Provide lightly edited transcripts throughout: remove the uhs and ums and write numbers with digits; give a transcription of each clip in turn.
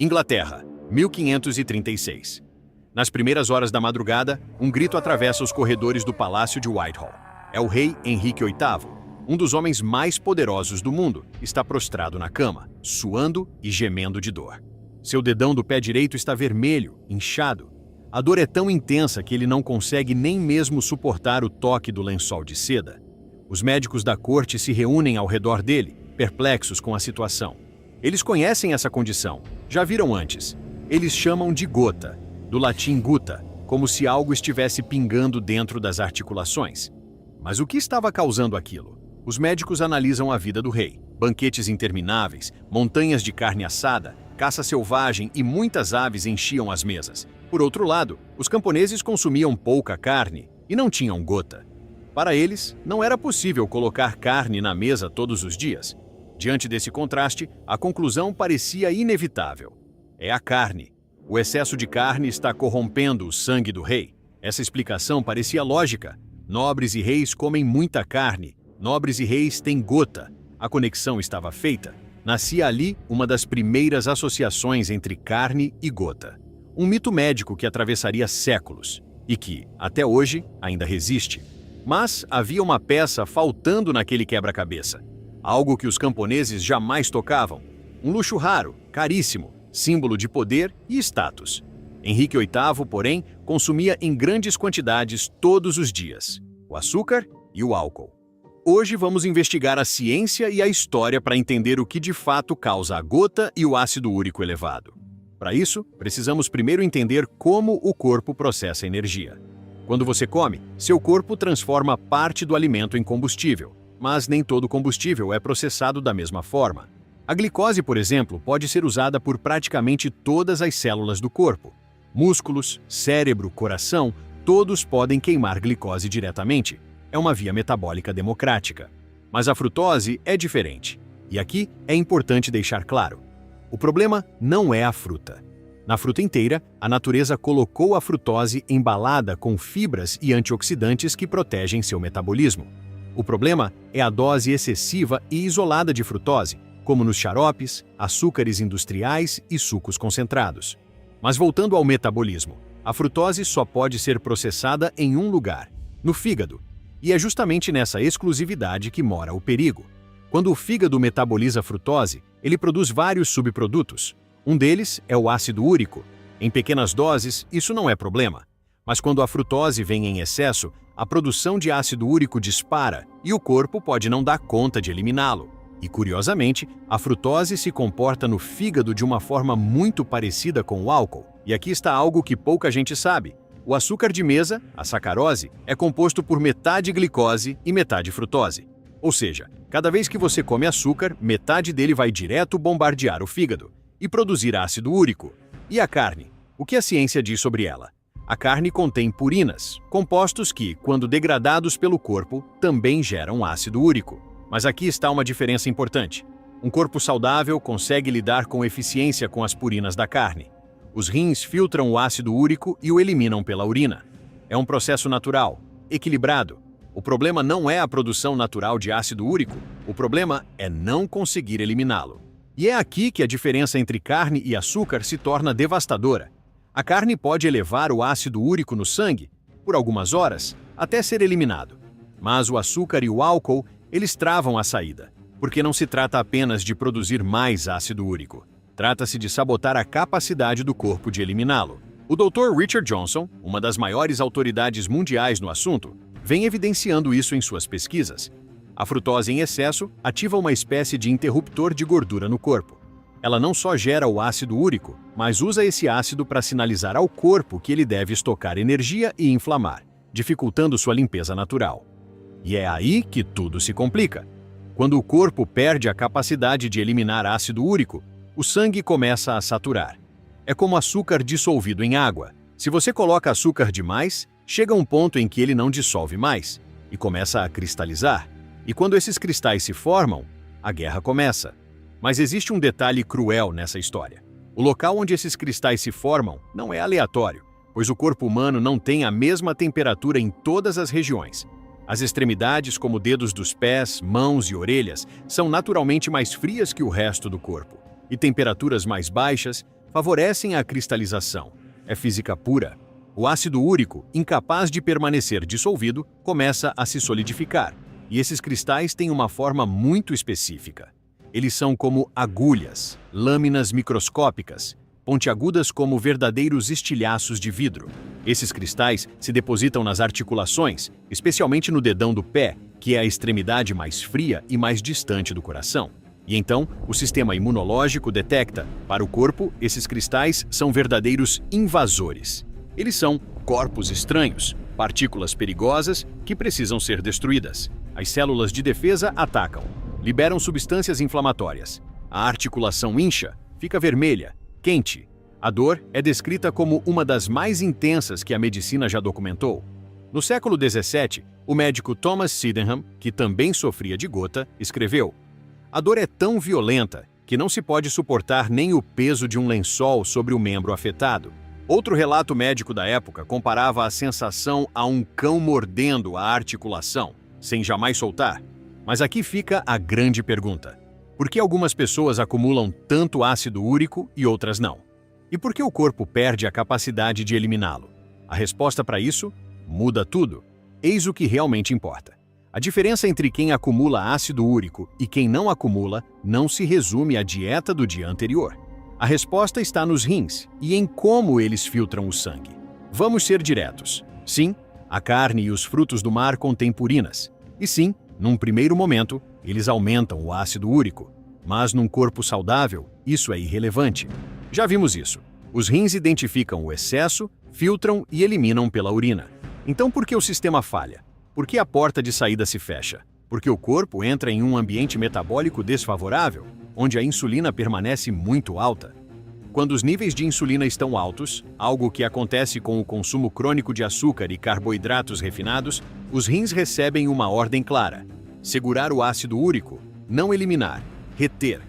Inglaterra, 1536. Nas primeiras horas da madrugada, um grito atravessa os corredores do Palácio de Whitehall. É o rei Henrique VIII, um dos homens mais poderosos do mundo, está prostrado na cama, suando e gemendo de dor. Seu dedão do pé direito está vermelho, inchado. A dor é tão intensa que ele não consegue nem mesmo suportar o toque do lençol de seda. Os médicos da corte se reúnem ao redor dele, perplexos com a situação. Eles conhecem essa condição, já viram antes. Eles chamam de gota, do latim guta, como se algo estivesse pingando dentro das articulações. Mas o que estava causando aquilo? Os médicos analisam a vida do rei. Banquetes intermináveis, montanhas de carne assada, caça selvagem e muitas aves enchiam as mesas. Por outro lado, os camponeses consumiam pouca carne e não tinham gota. Para eles, não era possível colocar carne na mesa todos os dias. Diante desse contraste, a conclusão parecia inevitável. É a carne. O excesso de carne está corrompendo o sangue do rei. Essa explicação parecia lógica. Nobres e reis comem muita carne. Nobres e reis têm gota. A conexão estava feita. Nascia ali uma das primeiras associações entre carne e gota. Um mito médico que atravessaria séculos e que, até hoje, ainda resiste. Mas havia uma peça faltando naquele quebra-cabeça. Algo que os camponeses jamais tocavam. Um luxo raro, caríssimo, símbolo de poder e status. Henrique VIII, porém, consumia em grandes quantidades todos os dias: o açúcar e o álcool. Hoje vamos investigar a ciência e a história para entender o que de fato causa a gota e o ácido úrico elevado. Para isso, precisamos primeiro entender como o corpo processa energia. Quando você come, seu corpo transforma parte do alimento em combustível. Mas nem todo combustível é processado da mesma forma. A glicose, por exemplo, pode ser usada por praticamente todas as células do corpo. Músculos, cérebro, coração, todos podem queimar glicose diretamente. É uma via metabólica democrática. Mas a frutose é diferente. E aqui é importante deixar claro: o problema não é a fruta. Na fruta inteira, a natureza colocou a frutose embalada com fibras e antioxidantes que protegem seu metabolismo. O problema é a dose excessiva e isolada de frutose, como nos xaropes, açúcares industriais e sucos concentrados. Mas voltando ao metabolismo, a frutose só pode ser processada em um lugar, no fígado. E é justamente nessa exclusividade que mora o perigo. Quando o fígado metaboliza a frutose, ele produz vários subprodutos. Um deles é o ácido úrico. Em pequenas doses, isso não é problema. Mas quando a frutose vem em excesso, a produção de ácido úrico dispara e o corpo pode não dar conta de eliminá-lo. E, curiosamente, a frutose se comporta no fígado de uma forma muito parecida com o álcool. E aqui está algo que pouca gente sabe. O açúcar de mesa, a sacarose, é composto por metade glicose e metade frutose. Ou seja, cada vez que você come açúcar, metade dele vai direto bombardear o fígado e produzir ácido úrico. E a carne? O que a ciência diz sobre ela? A carne contém purinas, compostos que, quando degradados pelo corpo, também geram ácido úrico. Mas aqui está uma diferença importante. Um corpo saudável consegue lidar com eficiência com as purinas da carne. Os rins filtram o ácido úrico e o eliminam pela urina. É um processo natural, equilibrado. O problema não é a produção natural de ácido úrico, o problema é não conseguir eliminá-lo. E é aqui que a diferença entre carne e açúcar se torna devastadora. A carne pode elevar o ácido úrico no sangue por algumas horas até ser eliminado. Mas o açúcar e o álcool, eles travam a saída, porque não se trata apenas de produzir mais ácido úrico. Trata-se de sabotar a capacidade do corpo de eliminá-lo. O Dr. Richard Johnson, uma das maiores autoridades mundiais no assunto, vem evidenciando isso em suas pesquisas. A frutose em excesso ativa uma espécie de interruptor de gordura no corpo. Ela não só gera o ácido úrico, mas usa esse ácido para sinalizar ao corpo que ele deve estocar energia e inflamar, dificultando sua limpeza natural. E é aí que tudo se complica. Quando o corpo perde a capacidade de eliminar ácido úrico, o sangue começa a saturar. É como açúcar dissolvido em água. Se você coloca açúcar demais, chega um ponto em que ele não dissolve mais e começa a cristalizar. E quando esses cristais se formam, a guerra começa. Mas existe um detalhe cruel nessa história. O local onde esses cristais se formam não é aleatório, pois o corpo humano não tem a mesma temperatura em todas as regiões. As extremidades, como dedos dos pés, mãos e orelhas, são naturalmente mais frias que o resto do corpo. E temperaturas mais baixas favorecem a cristalização. É física pura. O ácido úrico, incapaz de permanecer dissolvido, começa a se solidificar, e esses cristais têm uma forma muito específica. Eles são como agulhas, lâminas microscópicas, pontiagudas como verdadeiros estilhaços de vidro. Esses cristais se depositam nas articulações, especialmente no dedão do pé, que é a extremidade mais fria e mais distante do coração. E então, o sistema imunológico detecta. Para o corpo, esses cristais são verdadeiros invasores. Eles são corpos estranhos, partículas perigosas que precisam ser destruídas. As células de defesa atacam, liberam substâncias inflamatórias. A articulação incha, fica vermelha, quente. A dor é descrita como uma das mais intensas que a medicina já documentou. No século XVII, o médico Thomas Sydenham, que também sofria de gota, escreveu: "A dor é tão violenta que não se pode suportar nem o peso de um lençol sobre o membro afetado." Outro relato médico da época comparava a sensação a um cão mordendo a articulação, sem jamais soltar. Mas aqui fica a grande pergunta: por que algumas pessoas acumulam tanto ácido úrico e outras não? E por que o corpo perde a capacidade de eliminá-lo? A resposta para isso muda tudo. Eis o que realmente importa. A diferença entre quem acumula ácido úrico e quem não acumula não se resume à dieta do dia anterior. A resposta está nos rins e em como eles filtram o sangue. Vamos ser diretos. Sim, a carne e os frutos do mar contêm purinas. E sim, num primeiro momento, eles aumentam o ácido úrico. Mas num corpo saudável, isso é irrelevante. Já vimos isso. Os rins identificam o excesso, filtram e eliminam pela urina. Então por que o sistema falha? Por que a porta de saída se fecha? Porque o corpo entra em um ambiente metabólico desfavorável, onde a insulina permanece muito alta. Quando os níveis de insulina estão altos, algo que acontece com o consumo crônico de açúcar e carboidratos refinados, os rins recebem uma ordem clara: segurar o ácido úrico, não eliminar, reter.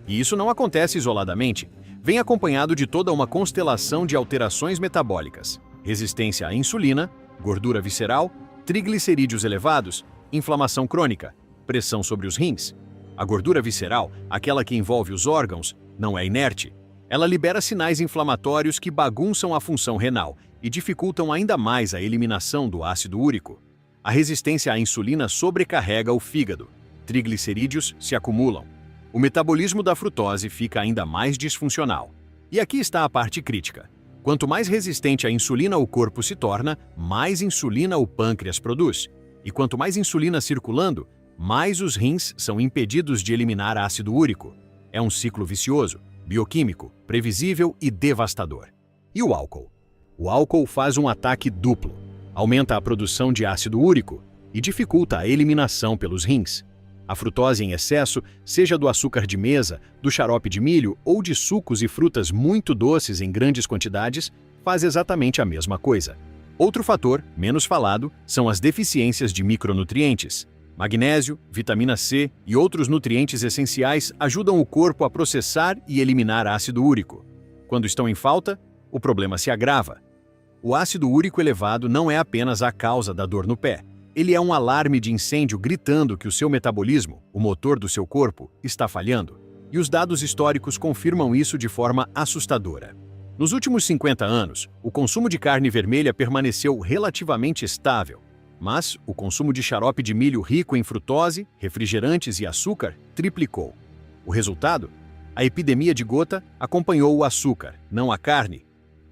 E isso não acontece isoladamente, vem acompanhado de toda uma constelação de alterações metabólicas: resistência à insulina, gordura visceral, triglicerídeos elevados, inflamação crônica, pressão sobre os rins. A gordura visceral, aquela que envolve os órgãos, não é inerte. Ela libera sinais inflamatórios que bagunçam a função renal e dificultam ainda mais a eliminação do ácido úrico. A resistência à insulina sobrecarrega o fígado. Triglicerídeos se acumulam. O metabolismo da frutose fica ainda mais disfuncional. E aqui está a parte crítica. Quanto mais resistente à insulina o corpo se torna, mais insulina o pâncreas produz. E quanto mais insulina circulando, mais os rins são impedidos de eliminar ácido úrico. É um ciclo vicioso, bioquímico, previsível e devastador. E o álcool? O álcool faz um ataque duplo. Aumenta a produção de ácido úrico e dificulta a eliminação pelos rins. A frutose em excesso, seja do açúcar de mesa, do xarope de milho ou de sucos e frutas muito doces em grandes quantidades, faz exatamente a mesma coisa. Outro fator, menos falado, são as deficiências de micronutrientes. Magnésio, vitamina C e outros nutrientes essenciais ajudam o corpo a processar e eliminar ácido úrico. Quando estão em falta, o problema se agrava. O ácido úrico elevado não é apenas a causa da dor no pé. Ele é um alarme de incêndio gritando que o seu metabolismo, o motor do seu corpo, está falhando. E os dados históricos confirmam isso de forma assustadora. Nos últimos 50 anos, o consumo de carne vermelha permaneceu relativamente estável, mas o consumo de xarope de milho rico em frutose, refrigerantes e açúcar triplicou. O resultado? A epidemia de gota acompanhou o açúcar, não a carne.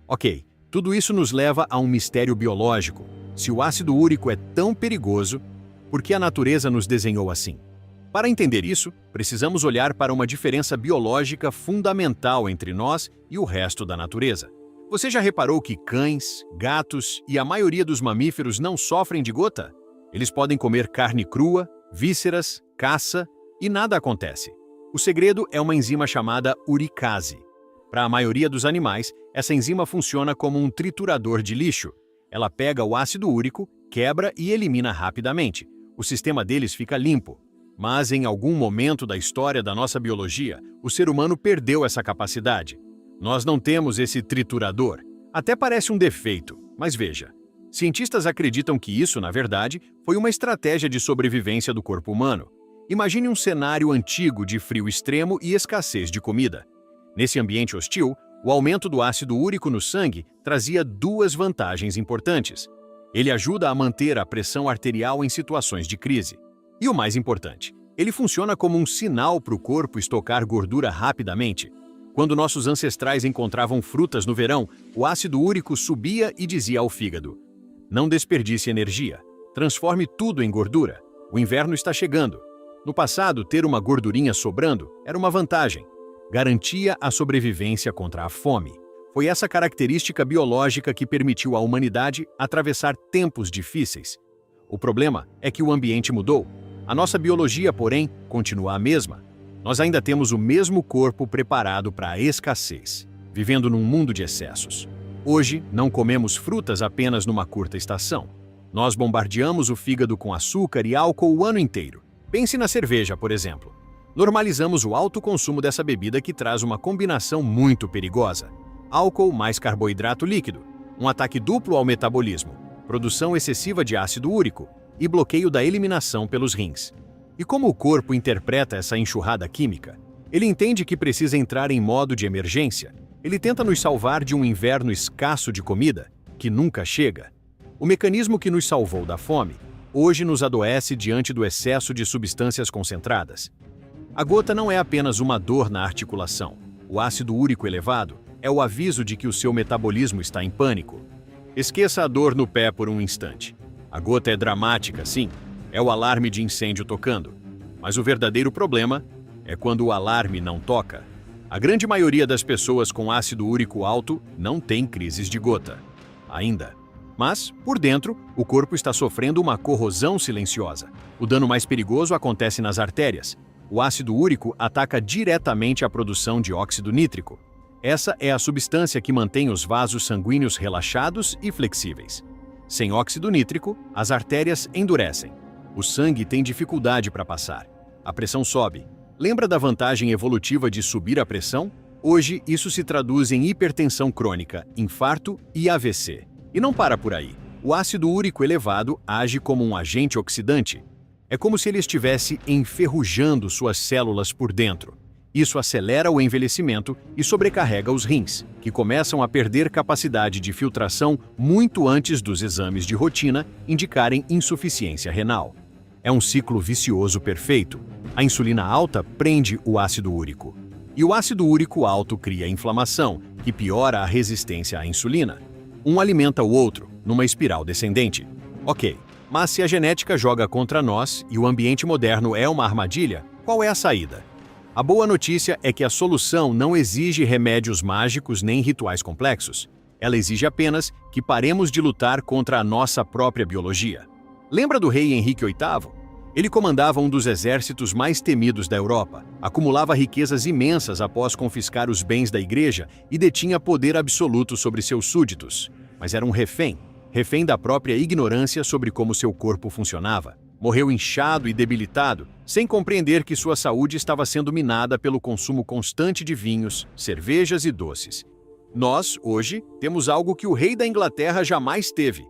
Ok, tudo isso nos leva a um mistério biológico. Se o ácido úrico é tão perigoso, por que a natureza nos desenhou assim? Para entender isso, precisamos olhar para uma diferença biológica fundamental entre nós e o resto da natureza. Você já reparou que cães, gatos e a maioria dos mamíferos não sofrem de gota? Eles podem comer carne crua, vísceras, caça e nada acontece. O segredo é uma enzima chamada uricase. Para a maioria dos animais, essa enzima funciona como um triturador de lixo. Ela pega o ácido úrico, quebra e elimina rapidamente. O sistema deles fica limpo. Mas em algum momento da história da nossa biologia, o ser humano perdeu essa capacidade. Nós não temos esse triturador. Até parece um defeito, mas veja. Cientistas acreditam que isso, na verdade, foi uma estratégia de sobrevivência do corpo humano. Imagine um cenário antigo de frio extremo e escassez de comida. Nesse ambiente hostil, O aumento do ácido úrico no sangue trazia duas vantagens importantes. Ele ajuda a manter a pressão arterial em situações de crise. E o mais importante, ele funciona como um sinal para o corpo estocar gordura rapidamente. Quando nossos ancestrais encontravam frutas no verão, o ácido úrico subia e dizia ao fígado: não desperdice energia, transforme tudo em gordura. O inverno está chegando. No passado, ter uma gordurinha sobrando era uma vantagem. Garantia a sobrevivência contra a fome. Foi essa característica biológica que permitiu à humanidade atravessar tempos difíceis. O problema é que o ambiente mudou. A nossa biologia, porém, continua a mesma. Nós ainda temos o mesmo corpo preparado para a escassez, vivendo num mundo de excessos. Hoje, não comemos frutas apenas numa curta estação. Nós bombardeamos o fígado com açúcar e álcool o ano inteiro. Pense na cerveja, por exemplo. Normalizamos o alto consumo dessa bebida que traz uma combinação muito perigosa. Álcool mais carboidrato líquido, um ataque duplo ao metabolismo, produção excessiva de ácido úrico e bloqueio da eliminação pelos rins. E como o corpo interpreta essa enxurrada química? Ele entende que precisa entrar em modo de emergência. Ele tenta nos salvar de um inverno escasso de comida, que nunca chega. O mecanismo que nos salvou da fome, hoje nos adoece diante do excesso de substâncias concentradas. A gota não é apenas uma dor na articulação. O ácido úrico elevado é o aviso de que o seu metabolismo está em pânico. Esqueça a dor no pé por um instante. A gota é dramática, sim. É o alarme de incêndio tocando. Mas o verdadeiro problema é quando o alarme não toca. A grande maioria das pessoas com ácido úrico alto não tem crises de gota. Ainda. Mas, por dentro, o corpo está sofrendo uma corrosão silenciosa. O dano mais perigoso acontece nas artérias. O ácido úrico ataca diretamente a produção de óxido nítrico. Essa é a substância que mantém os vasos sanguíneos relaxados e flexíveis. Sem óxido nítrico, as artérias endurecem. O sangue tem dificuldade para passar. A pressão sobe. Lembra da vantagem evolutiva de subir a pressão? Hoje, isso se traduz em hipertensão crônica, infarto e AVC. E não para por aí. O ácido úrico elevado age como um agente oxidante. É como se ele estivesse enferrujando suas células por dentro. Isso acelera o envelhecimento e sobrecarrega os rins, que começam a perder capacidade de filtração muito antes dos exames de rotina indicarem insuficiência renal. É um ciclo vicioso perfeito. A insulina alta prende o ácido úrico. E o ácido úrico alto cria inflamação, que piora a resistência à insulina. Um alimenta o outro, numa espiral descendente. Ok, mas se a genética joga contra nós e o ambiente moderno é uma armadilha, qual é a saída? A boa notícia é que a solução não exige remédios mágicos nem rituais complexos. Ela exige apenas que paremos de lutar contra a nossa própria biologia. Lembra do rei Henrique VIII? Ele comandava um dos exércitos mais temidos da Europa, acumulava riquezas imensas após confiscar os bens da igreja e detinha poder absoluto sobre seus súditos. Mas era um refém da própria ignorância sobre como seu corpo funcionava. Morreu inchado e debilitado, sem compreender que sua saúde estava sendo minada pelo consumo constante de vinhos, cervejas e doces. Nós, hoje, temos algo que o rei da Inglaterra jamais teve: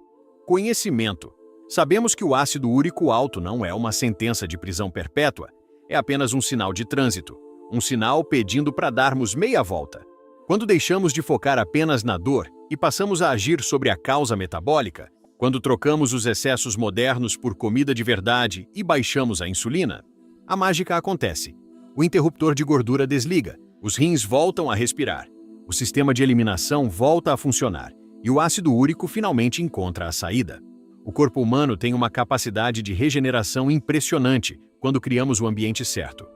conhecimento. Sabemos que o ácido úrico alto não é uma sentença de prisão perpétua, é apenas um sinal de trânsito, um sinal pedindo para darmos meia volta. Quando deixamos de focar apenas na dor e passamos a agir sobre a causa metabólica, quando trocamos os excessos modernos por comida de verdade e baixamos a insulina, a mágica acontece. O interruptor de gordura desliga, os rins voltam a respirar, o sistema de eliminação volta a funcionar e o ácido úrico finalmente encontra a saída. O corpo humano tem uma capacidade de regeneração impressionante quando criamos o ambiente certo.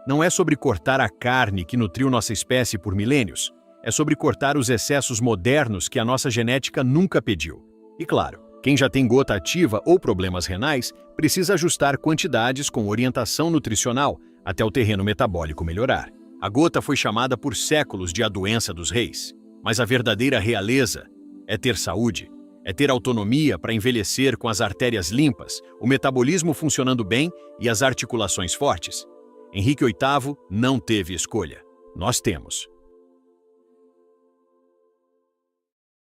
Não é sobre cortar a carne que nutriu nossa espécie por milênios, é sobre cortar os excessos modernos que a nossa genética nunca pediu. E claro, quem já tem gota ativa ou problemas renais precisa ajustar quantidades com orientação nutricional até o terreno metabólico melhorar. A gota foi chamada por séculos de a doença dos reis, mas a verdadeira realeza é ter saúde, é ter autonomia para envelhecer com as artérias limpas, o metabolismo funcionando bem e as articulações fortes. Henrique VIII não teve escolha. Nós temos.